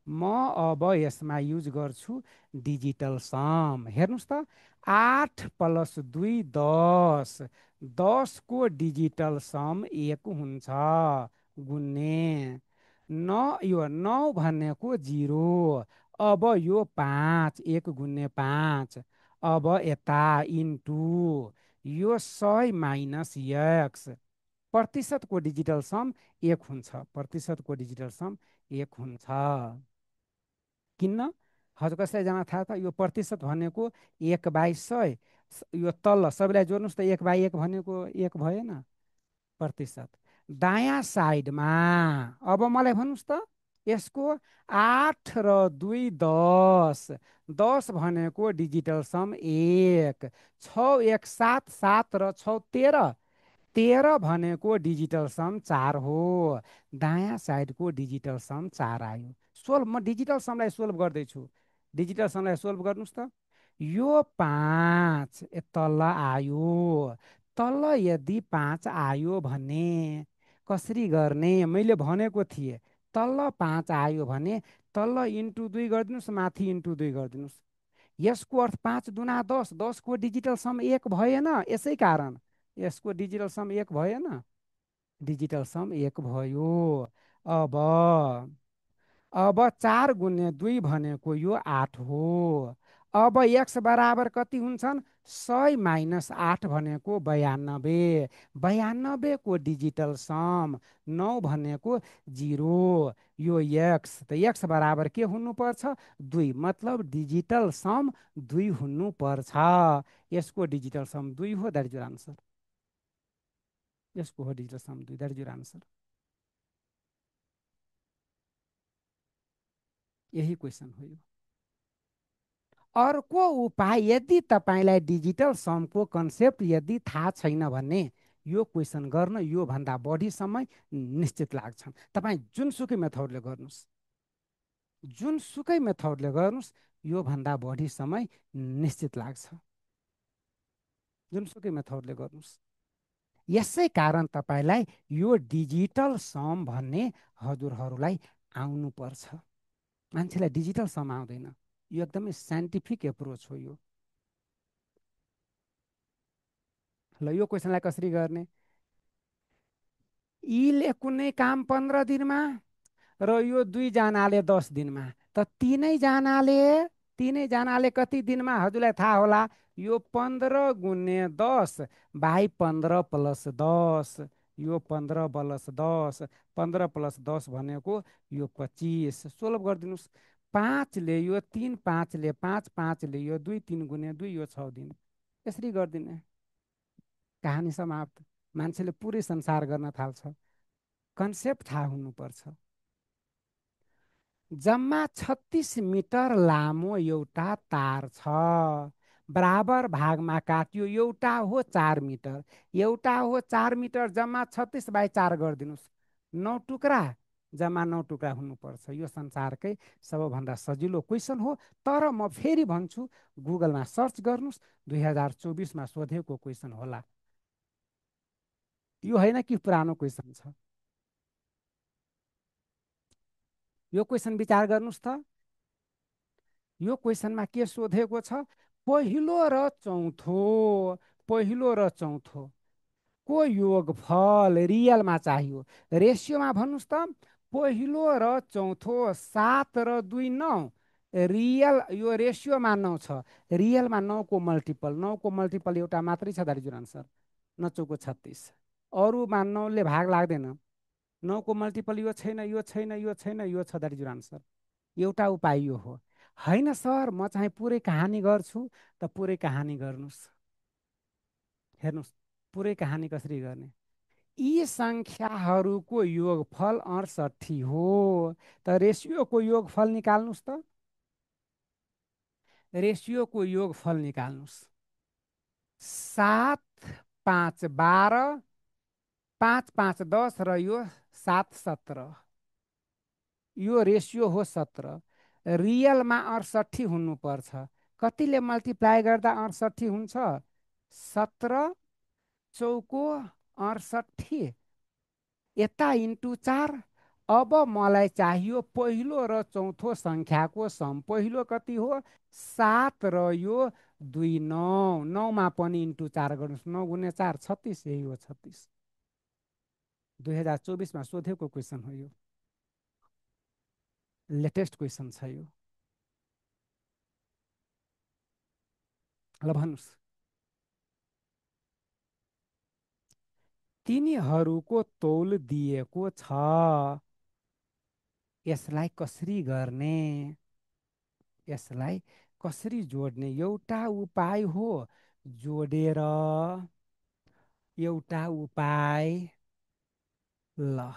म अब यसमा युज गर्छु डिजिटल सम। हेर्नुहोस् त, 8 + 2 10, 10 को डिजिटल सम 1 हुन्छ गुन्ने 9, यो 9 भनेको 0। अब यो 5, 1 गुन्ने 5। अब यता इन्टु यो 100 माइनस X, प्रतिशतको डिजिटल सम 1 हुन्छ, प्रतिशतको डिजिटल सम 1 हुन्छ। किन हजुर कसैलाई जान थाहा छ यो प्रतिशत भनेको 1/100, यो तल सबैलाई जोड्नुहोस् त, 1/1 भनेको 1 भएन प्रतिशत। दायाँ साइडमा अब मलाई भन्नुहोस् त, यसको 8 र 2 10, 10 भनेको डिजिटल सम 1, 6 1 7, 7 र 6 13, 13 भनेको डिजिटल सम 4 हो। दायाँ साइडको डिजिटल सम 4 आयो। सोल्भ, म डिजिटल समलाई सोल्भ गर्दैछु। डिजिटल समलाई सोल्भ गर्नुहोस् त, यो 5 तल आयो। तल यदि 5 आयो भने कसरी गर्ने, मैले भनेको थिएँ तल 5 आयो भने तल इन्टु 2 गरिदिनुहोस्, माथि इन्टु 2 गरिदिनुहोस्। यसको अर्थ 5 दुना 10, 10 को डिजिटल सम 1 भएन, यसै कारण यसको डिजिटल सम 1 भएन, डिजिटल सम 1 भयो। अब 4 गुन्ने 2 भनेको यो 8 हो। अब X बराबर कति हुन्छन्, 100 माइनस 8 भनेको 92, 92 को डिजिटल सम 9 भनेको 0, यो X, त X बराबर के हुनुपर्छ, 2, मतलब डिजिटल सम 2 हुनुपर्छ। यसको डिजिटल सम 2 हो, द्याट इज योर आन्सर। यसको हो digital sum 2, that is your answer. यही क्वेसन हो यो। अर्को उपाय, यदि तपाईँलाई डिजिटल समको कन्सेप्ट यदि थाहा छैन भने यो क्वेसन गर्न योभन्दा बढी समय निश्चित लाग्छ। तपाईँ जुनसुकै मेथडले गर्नुहोस्, जुनसुकै मेथडले गर्नुहोस्, योभन्दा बढी समय निश्चित लाग्छ, जुनसुकै मेथडले गर्नुहोस्। यसै कारण तपाईँलाई यो डिजिटल सम भन्ने हजुरहरूलाई आउनुपर्छ। मान्छेलाई डिजिटल सम आउँदैन, यो एकदमै साइन्टिफिक एप्रोच हो यो। ल यो क्वेसनलाई कसरी गर्ने, यीले कुनै काम 15 दिनमा र यो 2 जनाले 10 दिनमा, त तिनैजनाले कति दिनमा हजुरलाई थाहा होला। यो 15 गुन्ने 10 बाई 15 प्लस 10, यो 15 प्लस 10, 15 प्लस 10 भनेको यो 25। सोल्भ गरिदिनुहोस्। 5 ले यो 3, 5 ले 5, 5 ले यो 2, 3 गुने 2, यो 6 दिन। यसरी गरिदिने, कहानी समाप्त। मान्छेले पुरै संसार गर्न थाल्छ। कन्सेप्ट थाहा हुनुपर्छ। जम्मा 36 मिटर लामो एउटा तार छ, बराबर भागमा काट्यो। एउटा हो 4 मिटर, एउटा हो 4 मिटर, जम्मा 36/4 गरिदिनुहोस्। 9 टुक्रा जम्मा 9 टुक्रा हुनुपर्छ। यो संसारकै सबभन्दा सजिलो क्वेसन हो। तर म फेरि भन्छु, गुगलमा सर्च गर्नुहोस्, 2024मा सोधेको क्वेसन होला। यो होइन कि पुरानो क्वेसन छ। यो क्वेसन विचार गर्नुहोस् त। यो क्वेसनमा के सोधेको छ? पहिलो र चौथो, पहिलो र चौथो को योगफल रियलमा चाहियो। रेसियोमा भन्नुहोस् त। पहिलो र चौथो 7 र 2 9। रियल यो रेसियोमा 9 छ, रियलमा 9 को मल्टिपल, 9 को मल्टिपल एउटा मात्रै छ दाजुजु आन्सर, 9 चौको 36। अरूमा 9 ले भाग लाग्दैन। 9 को मल्टिपल यो छैन, यो छैन, यो छैन, यो छ दाजुजु आन्सर। एउटा उपाय यो हो। होइन सर, म चाहिँ पुरै कहानी गर्छु, त पुरै कहानी गर्नुहोस्। हेर्नुहोस् पुरै कहानी कसरी गर्ने। यी सङ्ख्याहरूको योगफल 68 हो। त रेसियोको योगफल निकाल्नुहोस् त। रेसियोको योगफल निकाल्नुहोस्। 7 5 12, 5 5 10 र यो 7 17। यो रेसियो हो 17। रियलमा 68 हुनुपर्छ। कतिले मल्टिप्लाई गर्दा 68 हुन्छ? 17 चौको 68, यता इन्टु 4। अब मलाई चाहियो पहिलो र चौथो सङ्ख्याको सम। पहिलो कति हो? 7 र यो 2 9। 9मा पनि इन्टु 4 गर्नुहोस्। 9 गुणे 4 36, यही हो 36। 2024मा सोधेको क्वेसन हो यो। लेटेस्ट क्वेसन छ यो। ल भन्नुहोस्। तिनीहरूको तौल दिएको छ। यसलाई कसरी गर्ने? यसलाई कसरी जोड्ने? एउटा उपाय हो जोडेर, एउटा उपाय। ल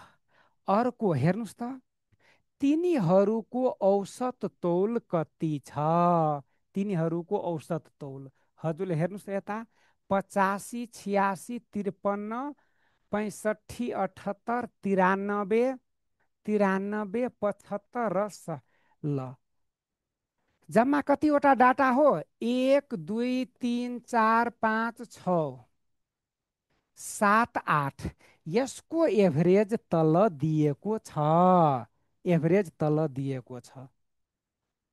अर्को हेर्नुहोस् त। तिनीहरूको औसत तौल कति छ? तिनीहरूको औसत तौल हजुरले हेर्नुहोस् त यता। 85 86 53 65 78 93 93 75 र ल जम्मा कतिवटा डाटा हो? 1 2 3 4 5 6 7 8। यसको एभरेज तल दिएको छ। एभरेज तल दिएको छ।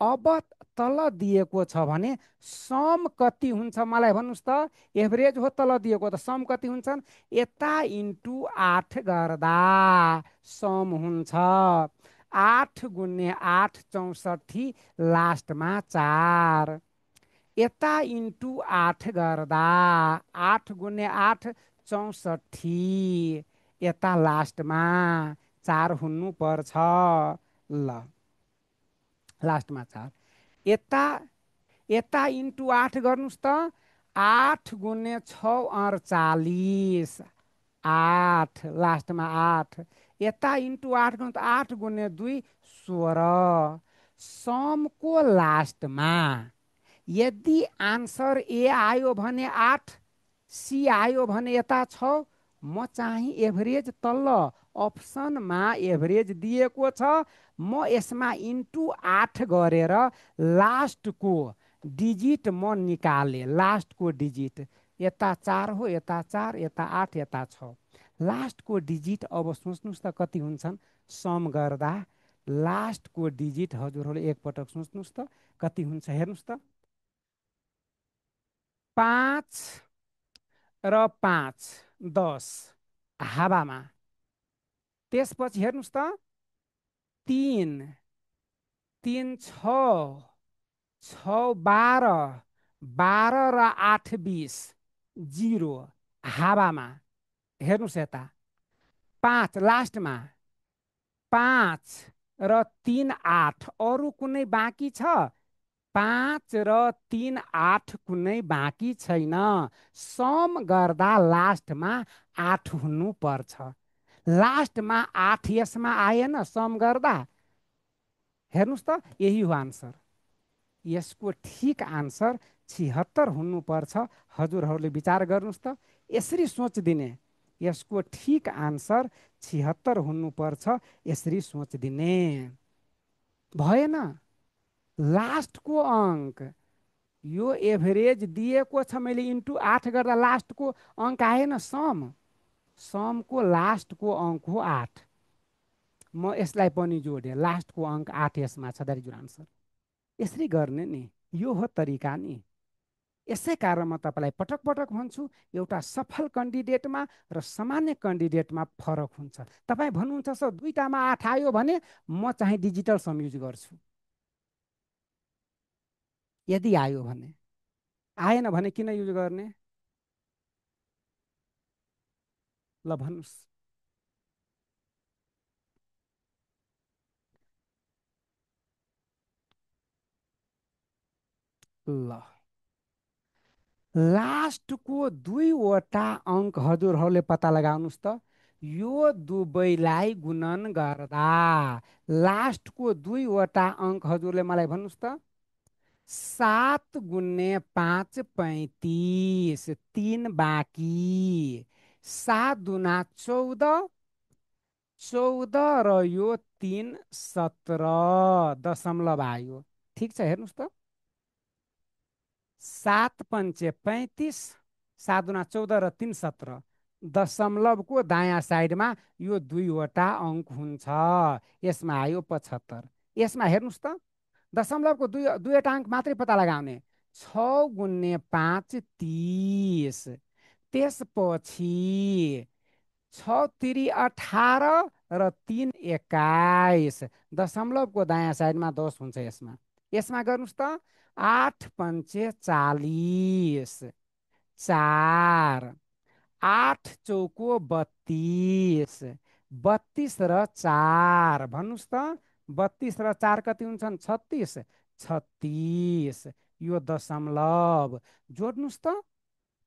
अब तल दिएको छ भने सम कति हुन्छ मलाई भन्नुहोस् त। एभरेज हो तल दिएको, त सम कति हुन्छन्? यता इन्टु 8 गर्दा सम हुन्छ 8 गुणे 8 64, लास्टमा 4। यता इन्टु 8 गर्दा 8 गुणे 8 64, यता लास्टमा 4 हुनु पर्छ। ल लास्टमा 4। यता यता इन्टु 8 गर्नुहोस् त। 8 गुणे 6 48, 8 लास्टमा 8। यता इन्टु 8 गर्नु त 8 गुणे 2 16। समको लास्टमा यदि आन्सर ए आयो भने 8, सी आयो भने यता 6, म चाहिँ एभरेज तल अप्सनमा एभरेज दिएको छ। म यसमा इन्टु 8 गरेर लास्टको डिजिट म निकालेँ। लास्टको डिजिट यता 4 हो, यता 4, यता 8, यता 6। लास्टको डिजिट अब सोच्नुहोस् त कति हुन्छन् सम गर्दा। लास्टको डिजिट हजुरहरूले एकपटक सोच्नुहोस् त कति हुन्छ। हेर्नुहोस् त। 5 र 5 10 हावामा। त्यसपछि हेर्नुहोस् त। 3 3 6 6 12 12 र 8 20 0 हावामा। हेर्नुहोस् यता 5 लास्टमा 5 र 3 8। अरू कुनै बाँकी छ? 5 र 3 8 कुनै बाँकी छैन। सम गर्दा लास्टमा 8 हुनु पर्छ। लास्टमा 8 यसमा आएन सम गर्दा। हेर्नुहोस् त यही हो आन्सर। यसको ठिक आन्सर 76 हुनुपर्छ। हजुरहरूले विचार गर्नुहोस् त। यसरी सोच दिने यसको ठिक आन्सर 76 हुनुपर्छ, यसरी सोचिदिने भएन। लास्टको अङ्क यो एभरेज दिएको छ, मैले इन्टु 8 गर्दा लास्टको अङ्क आएन, समको लास्टको अङ्क हो 8। म यसलाई पनि जोडेँ, लास्टको अङ्क 8 यसमा छ, द्याट इज योर आन्सर। यसरी गर्ने नि, यो हो तरिका नि। यसै कारण म तपाईँलाई पटक पटक भन्छु, एउटा सफल कन्डिडेटमा र सामान्य कन्डिडेटमा फरक हुन्छ। तपाईँ भन्नुहुन्छ सर दुईटामा 8 आयो भने म चाहिँ डिजिटल सम युज गर्छु, यदि आयो भने। आएन भने किन युज गर्ने? ल भन्नुहोस्। ल लास्टको दुईवटा अङ्क हजुरहरूले पत्ता लगाउनुहोस् त। यो दुवैलाई गुणन गर्दा लास्टको दुईवटा अङ्क हजुरले मलाई भन्नुहोस् त। 7 गुणे 5 35, 3 बाँकी, 7 दुना 14, 14 र यो 3 17 दशमलव आयो। ठिक छ, हेर्नुहोस् त। 7 पंचे 35, 7 दुना 14 र 3 17, दशमलवको दायाँ साइडमा यो दुईवटा अङ्क हुन्छ, यसमा आयो 75। यसमा हेर्नुहोस् त, दशमलवको दुईवटा अङ्क मात्रै पत्ता लगाउने। 6 गुणे 5 30, त्यसपछि 6 तिरी 18 र 3 21, दशमलवको दायाँ साइडमा 10 हुन्छ यसमा। यसमा गर्नुहोस् त, 8 पंचे 40, 4, 8 चौको 32, 32 र 4 भन्नुहोस् त। 32 र 4 कति हुन्छन्? 36, 36, यो दशमलव जोड्नुहोस् त।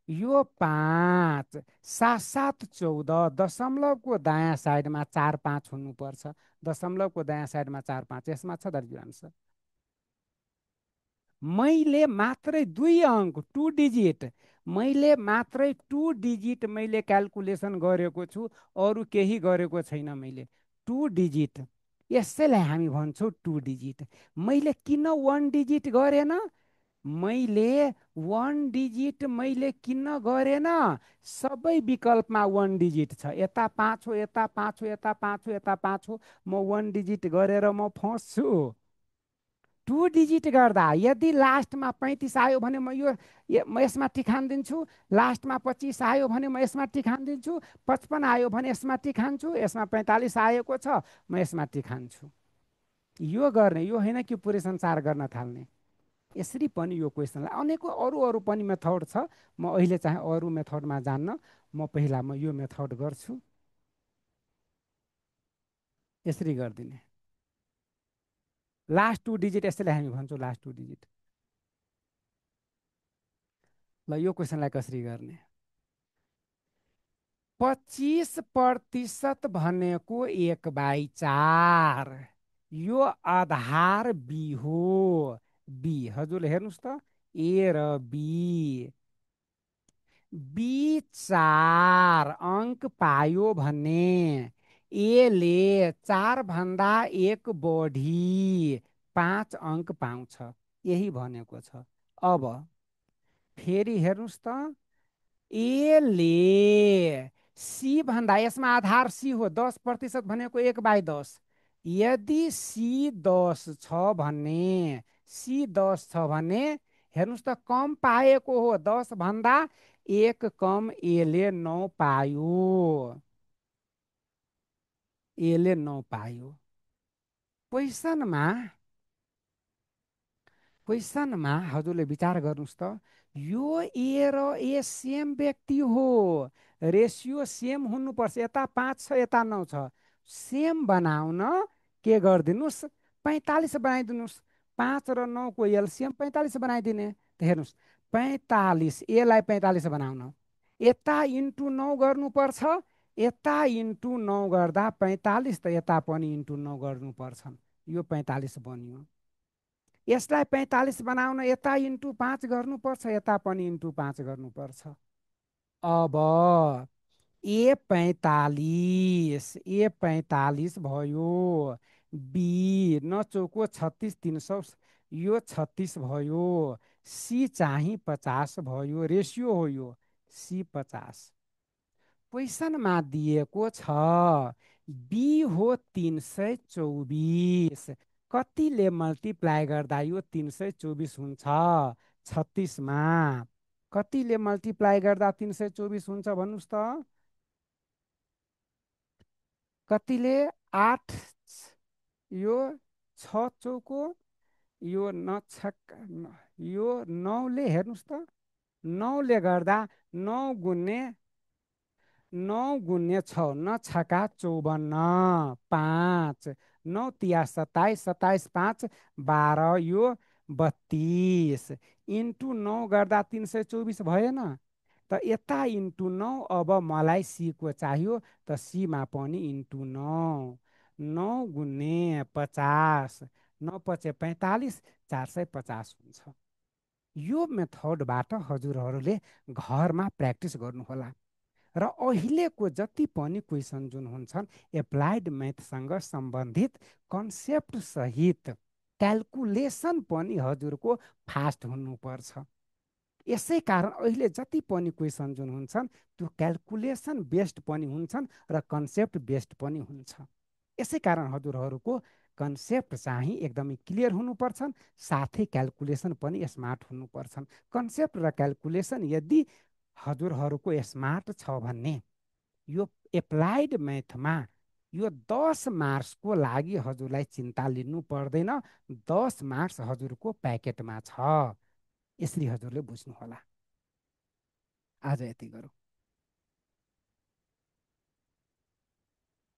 यो 5, 7 7 14, दशमलवको दायाँ साइडमा 4 5 हुनुपर्छ, दशमलवको दायाँ साइडमा 4 5, यसमा छ दाजु आन्सर। मैले मात्रै दुई अङ्क, 2 डिजिट, मैले मात्रै 2 डिजिट मैले क्यालकुलेसन गरेको छु, अरू केही गरेको छैन मैले। 2 डिजिट, यसैलाई हामी भन्छौँ 2 डिजिट। मैले किन 1 डिजिट गरेन? मैले 1 डिजिट मैले किन गरेन? सबै विकल्पमा 1 डिजिट छ, यता 5 हो, यता 5 हो, यता 5 हो, यता 5 हो। म 1 डिजिट गरेर म फस्छु। 2 डिजिट गर्दा यदि लास्टमा 35 आयो भने म यसमा टिक हानिदिन्छु, लास्टमा 25 आयो भने म यसमा टिक हानिदिन्छु, 55 आयो भने यसमा टिक हान्छु, यसमा 45 आएको छ म यसमा टिक हान्छु। यो गर्ने, यो होइन कि पुरै संसार गर्न थाल्ने। यसरी पनि यो क्वेसनलाई अनेकौँ अरू अरू पनि मेथड छ, म अहिले चाहिँ अरू मेथडमा जान्न, म पहिला म यो मेथड गर्छु। यसरी गरिदिने, लास्ट 2 डिजिट, यसैलाई हामी भन्छौँ लास्ट 2 डिजिट। ल यो क्वेसनलाई कसरी गर्ने? 25% भनेको 1/4, यो आधार बी हो। बी हजुरले हेर्नुहोस् त, ए र बी। बी 4 अङ्क पायो भने एले 4 भन्दा 1 बढी 5 अङ्क पाउँछ, यही भनेको छ। अब फेरि हेर्नुहोस् त, एले सी भन्दा, यसमा आधार सी हो, 10% भनेको 1/10। यदि सी 10 छ भने, सी 10 छ भने हेर्नुहोस् त, कम पाएको हो, 10 भन्दा 1 कम, एले 9 पायो, एले 9 पायो। क्वेसनमा क्वेसनमा हजुरले विचार गर्नुहोस् त, यो ए र ए सेम व्यक्ति हो, रेसियो सेम हुनुपर्छ। यता 5 छ, यता 9 छ, सेम बनाउन के गरिदिनुहोस्? 45 बनाइदिनुहोस्। 5 र 9 को एलसिएम 45 बनाइदिने। त हेर्नुहोस्, 45, एलाई 45 बनाउन यता इन्टु 9 गर्नुपर्छ, यता इन्टु 9 गर्दा 45, त यता पनि इन्टु 9 गर्नुपर्छ, यो 45 बन्यो। यसलाई 45 बनाउन यता इन्टु 5 गर्नुपर्छ, यता पनि इन्टु 5 गर्नुपर्छ। अब ए 45 भयो। बी न चौको 36 300, यो 36 भयो। सी चाहिँ 50 भयो, रेसियो हो यो। सी 50 क्वेसनमा दिएको छ। बी हो 324, कतिले मल्टिप्लाई गर्दा यो 324 हुन्छ? 36मा कतिले मल्टिप्लाई गर्दा 324 हुन्छ भन्नुहोस् त? कतिले? 8, यो 6 चौको, यो यो 9ले हेर्नुहोस् त। 9ले गर्दा 9 × 9 × 6, न छका 54, 5, 9 × 3 = 27, 27 5 12, यो 32, इन्टु 9 गर्दा 324 भएन त? यता इन्टु 9। अब मलाई सीको चाहियो त सीमा पनि इन्टु 9, 9 × 50, 9 × 5 = 45, 450 हुन्छ। यो मेथडबाट हजुरहरूले घरमा प्र्याक्टिस गर्नुहोला। र अहिलेको जति पनि क्वेसन जुन हुन्छन् एप्लाइड म्याथसँग सम्बन्धित कन्सेप्ट सहित क्यालकुलेसन पनि हजुरको फास्ट हुनुपर्छ। यसै कारण अहिले जति पनि क्वेसन जुन हुन्छन् त्यो क्यालकुलेसन बेस्ड पनि हुन्छन् र कन्सेप्ट बेस्ड पनि हुन्छ। यसै कारण हजुरहरूको कन्सेप्ट चाहिँ एकदमै क्लियर हुनुपर्छन्, साथै क्यालकुलेसन पनि स्मार्ट हुनुपर्छन्। कन्सेप्ट र क्यालकुलेसन यदि हजुरहरूको स्मार्ट छ भने यो एप्लाइड म्याथमा यो 10 मार्क्सको लागि हजुरलाई चिन्ता लिनु पर्दैन। 10 मार्क्स हजुरको प्याकेटमा छ। यसरी हजुरले बुझ्नुहोला। आज यति गरौँ।